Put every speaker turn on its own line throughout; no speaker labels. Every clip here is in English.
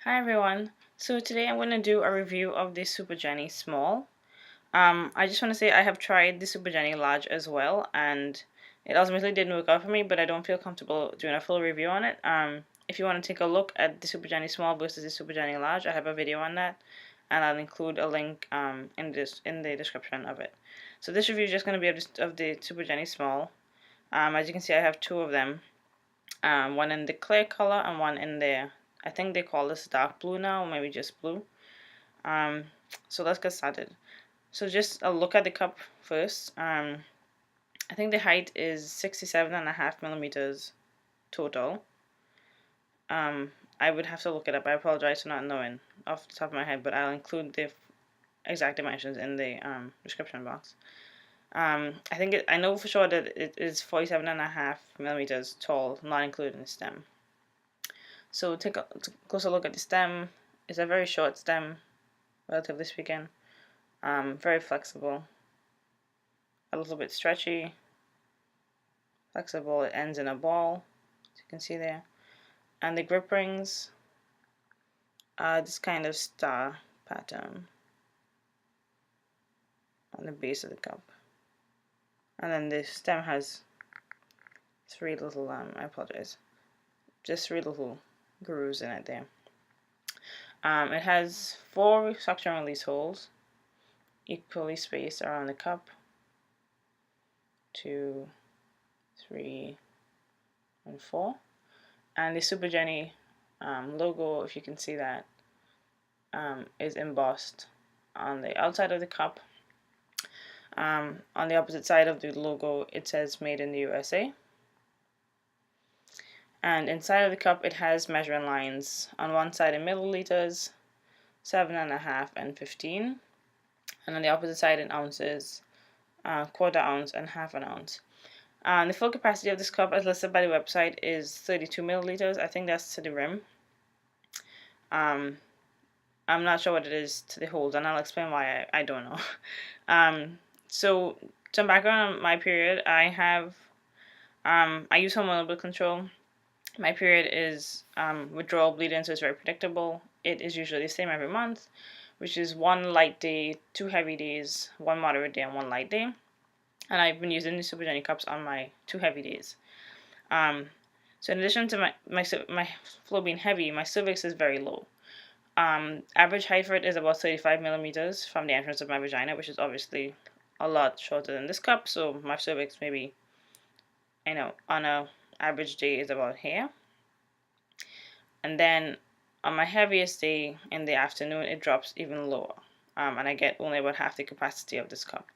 Hi everyone. So today I'm going to do a review of the Super Jennie Small. I just want to say I have tried the Super Jennie Large as well, and it ultimately didn't work out for me, but I don't feel comfortable doing a full review on it. If you want to take a look at the Super Jennie Small versus the Super Jennie Large, I have a video on that, and I'll include a link in the description of it. So this review is just going to be of the Super Jennie Small. As you can see, I have two of them. One in the clear color and one in the, I think they call this dark blue now, or maybe just blue. So let's get started. So just a look at the cup first. I think the height is 67.5 millimeters total. I would have to look it up. I apologize for not knowing off the top of my head, but I'll include the exact dimensions in the description box. I know for sure that it is 47.5 millimeters tall, not including the stem. So take a closer look at the stem. It's a very short stem, relatively speaking. Very flexible, a little bit stretchy, flexible. It ends in a ball, as you can see there. And the grip rings are this kind of star pattern on the base of the cup. And then the stem has three little, just three little grooves in it there. It has four suction release holes, equally spaced around the cup. 2, 3, and 4. And the Super Jennie logo, if you can see that, is embossed on the outside of the cup. On the opposite side of the logo, it says Made in the USA. And inside of the cup, it has measuring lines on one side in milliliters, 7.5 and 15, and on the opposite side in ounces, quarter ounce and half an ounce. The full capacity of this cup, as listed by the website, is 32 milliliters. I think that's to the rim. I'm not sure what it is to the hold, and I'll explain why I don't know. So some background on my period. I use hormonal birth control. My period is withdrawal bleeding, so it's very predictable. It is usually the same every month, which is one light day, 2 heavy days, 1 moderate day, and 1 light day. And I've been using the Super Jennie cups on my 2 heavy days. So in addition to my flow being heavy, my cervix is very low. Average height for it is about 35 millimeters from the entrance of my vagina, which is obviously a lot shorter than this cup. So my cervix maybe, on a average day is about here. And then on my heaviest day in the afternoon, it drops even lower. And I get only about half the capacity of this cup.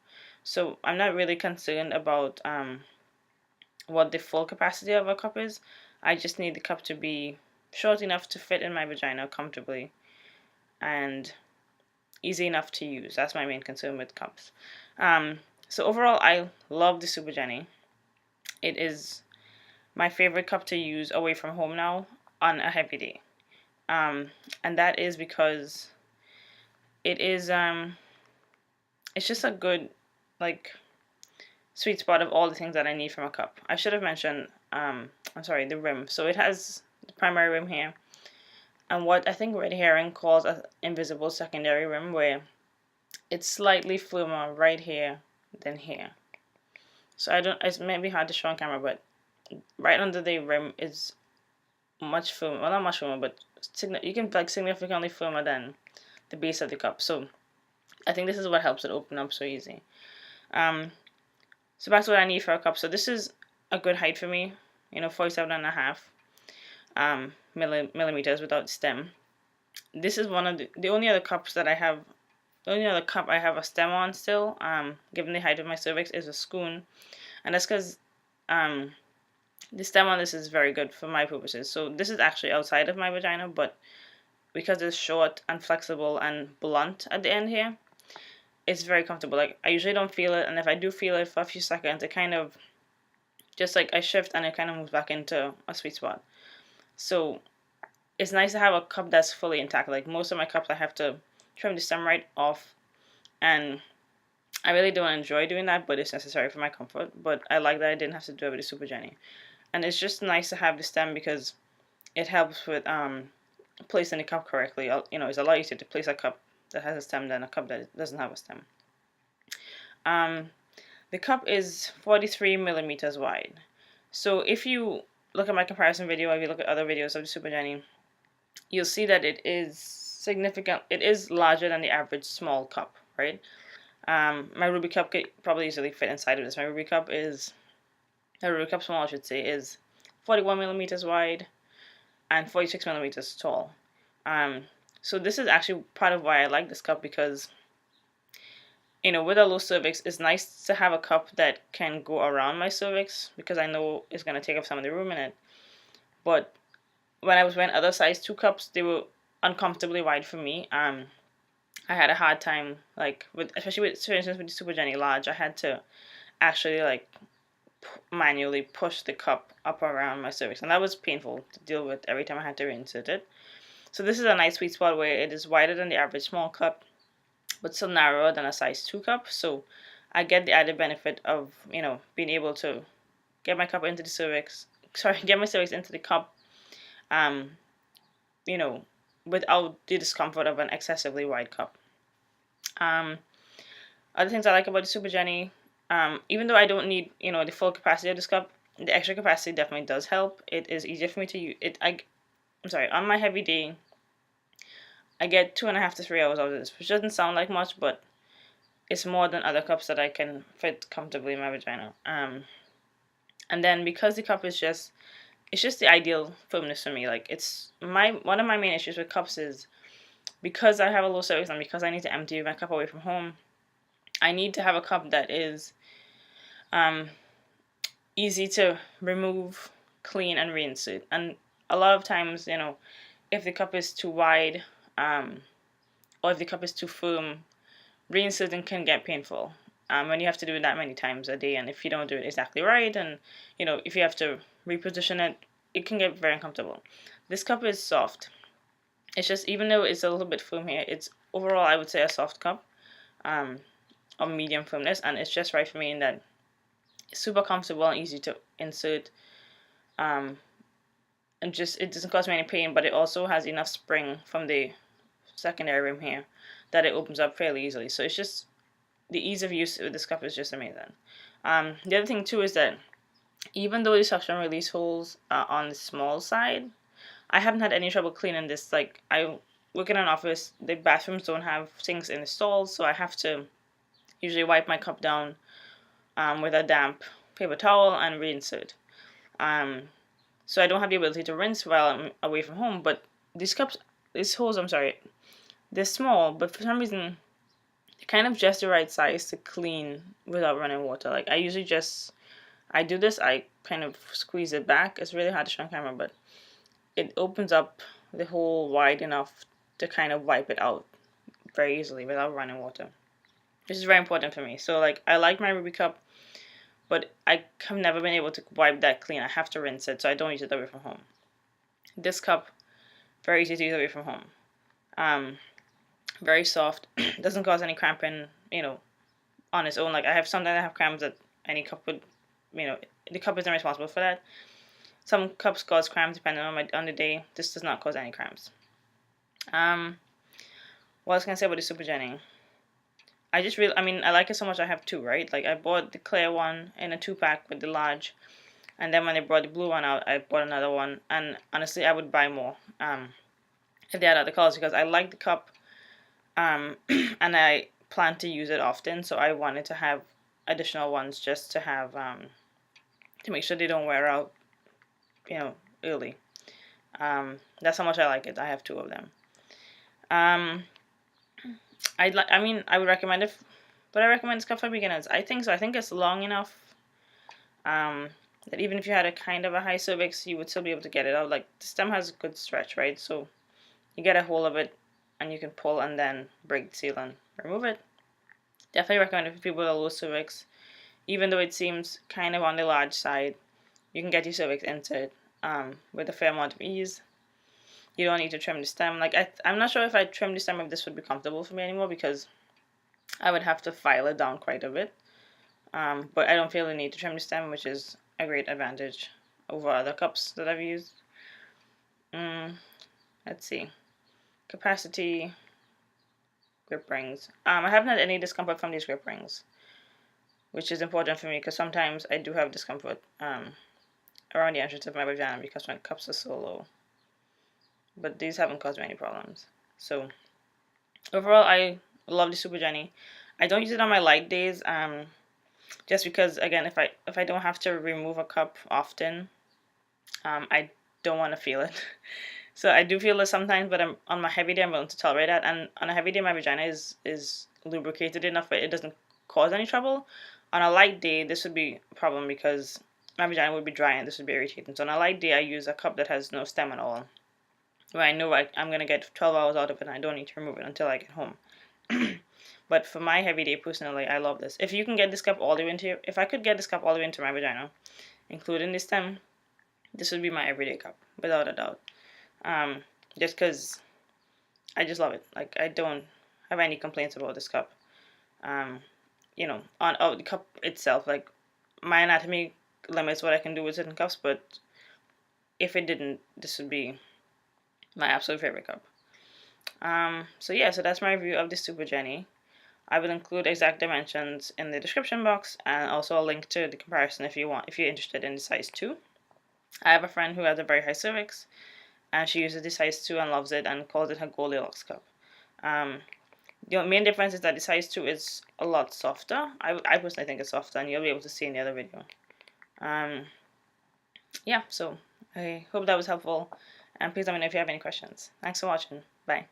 So I'm not really concerned about what the full capacity of a cup is. I just need the cup to be short enough to fit in my vagina comfortably and easy enough to use. That's my main concern with cups. So overall, I love the Super Jennie. It is my favorite cup to use away from home now on a heavy day. And that is because it is it's just a good sweet spot of all the things that I need from a cup. I should have mentioned the rim. So it has the primary rim here, and what I think Red Herring calls an invisible secondary rim, where it's slightly firmer right here than here. So it may be hard to show on camera, but right under the rim is much firmer. Well, not much firmer, but you can significantly firmer than the base of the cup. So I think this is what helps it open up so easy. So that's what I need for a cup. So this is a good height for me, 47.5 millimeters without stem. This is one of the only other cups that I have. The only other cup I have a stem on still, given the height of my cervix, is a Schoon, and that's because the stem on this is very good for my purposes. So this is actually outside of my vagina, but because it's short and flexible and blunt at the end here, it's very comfortable. I usually don't feel it, and if I do feel it for a few seconds, it kind of just I shift and it kind of moves back into a sweet spot. So it's nice to have a cup that's fully intact. Most of my cups, I have to trim the stem right off, and I really don't enjoy doing that, but it's necessary for my comfort. But I like that I didn't have to do it with the Super Jennie. And it's just nice to have the stem because it helps with placed in the cup correctly. It's a lot easier to place a cup that has a stem than a cup that doesn't have a stem. The cup is 43 millimeters wide. So if you look at my comparison video, or if you look at other videos of the Super Jennie, you'll see that it is significant. It is larger than the average small cup, right? My Ruby cup could probably easily fit inside of this. My Ruby cup small, I should say, is 41 millimeters wide and 46 millimeters tall. So this is actually part of why I like this cup, because with a low cervix, it's nice to have a cup that can go around my cervix, because I know it's going to take up some of the room in it. But when I was wearing other size 2 cups, they were uncomfortably wide for me. I had a hard time, especially for instance, with the Super Jennie large, I had to actually manually push the cup up around my cervix, and that was painful to deal with every time I had to reinsert it. So this is a nice sweet spot where it is wider than the average small cup, but still narrower than a size 2 cup. So I get the added benefit of, being able to get my cup into the cervix, get my cervix into the cup, without the discomfort of an excessively wide cup. Other things I like about the Super Jennie, even though I don't need, the full capacity of this cup, the extra capacity definitely does help. It is easier for me to use it. On my heavy day, I get 2.5 to 3 hours out of this, which doesn't sound like much, but it's more than other cups that I can fit comfortably in my vagina. And then because the cup is just, it's just the ideal firmness for me. One of my main issues with cups is, because I have a low cervix and because I need to empty my cup away from home, I need to have a cup that is easy to remove, clean, and reinsert. And a lot of times, if the cup is too wide, or if the cup is too firm, reinserting can get painful. When you have to do it that many times a day, and if you don't do it exactly right, and if you have to reposition it, it can get very uncomfortable. This cup is soft. It's just, even though it's a little bit firm here, it's overall, I would say, a soft cup, of medium firmness, and it's just right for me in that it's super comfortable and easy to insert, and just, it doesn't cause me any pain, but it also has enough spring from the secondary rim here that it opens up fairly easily. So it's just, the ease of use with this cup is just amazing. The other thing too is that even though the suction release holes are on the small side, I haven't had any trouble cleaning this. I work in an office, the bathrooms don't have sinks in the stalls, so I have to usually wipe my cup down with a damp paper towel and reinsert. So I don't have the ability to rinse while I'm away from home, but these holes, they're small, but for some reason, they're kind of just the right size to clean without running water. I do this, I kind of squeeze it back. It's really hard to show on camera, but it opens up the hole wide enough to kind of wipe it out very easily without running water, which is very important for me. So I like my Ruby cup, but I have never been able to wipe that clean. I have to rinse it, so I don't use it away from home. This cup, very easy to use away from home. Very soft, doesn't cause any cramping, on its own. I have sometimes I have cramps that any cup would, the cup isn't responsible for that. Some cups cause cramps depending on the day. This does not cause any cramps. What else can I say about the Super Jennie? I like it so much I have 2, right? I bought the clear one in a 2-pack with the large, and then when they brought the blue one out, I bought another one, and honestly, I would buy more if they had other colors, because I like the cup, and I plan to use it often, so I wanted to have additional ones just to have, to make sure they don't wear out, early. That's how much I like it. I have 2 of them. I would recommend it, but I recommend this cup for beginners. I think so. I think it's long enough that even if you had a kind of a high cervix, you would still be able to get it out. The stem has a good stretch, right? So you get a hold of it, and you can pull and then break the seal and remove it. Definitely recommend it for people with a low cervix. Even though it seems kind of on the large side, you can get your cervix into it with a fair amount of ease. You don't need to trim the stem. I'm not sure if I trim the stem if this would be comfortable for me anymore, because I would have to file it down quite a bit. But I don't feel the need to trim the stem, which is a great advantage over other cups that I've used. Let's see. capacity grip rings. I haven't had any discomfort from these grip rings, which is important for me because sometimes I do have discomfort around the entrance of my vagina because my cups are so low. But these haven't caused me any problems. So overall, I love the Super Jennie. I don't use it on my light days, just because again, if I don't have to remove a cup often, I don't want to feel it. So I do feel it sometimes, but on my heavy day, I'm willing to tolerate that. And on a heavy day, my vagina is lubricated enough that it doesn't cause any trouble. On a light day, this would be a problem because my vagina would be dry and this would be irritating. So on a light day, I use a cup that has no stem at all, where I know I'm going to get 12 hours out of it and I don't need to remove it until I get home. But for my heavy day, personally, I love this. If you can get this cup all the way into if I could get this cup all the way into my vagina, including the stem, this would be my everyday cup, without a doubt. Just because I just love it. Like, I don't have any complaints about this cup. You know, on the cup itself, like, my anatomy limits what I can do with certain cups, but if it didn't, this would be my absolute favorite cup. So yeah, so that's my review of the Super Jennie. I will include exact dimensions in the description box and also a link to the comparison if you're interested in the size 2. I have a friend who has a very high cervix, and she uses the size 2 and loves it and calls it her Goldilocks cup. The main difference is that the size 2 is a lot softer. I personally think it's softer, and you'll be able to see in the other video. Yeah, so I hope that was helpful, and please let me know if you have any questions. Thanks for watching. Bye.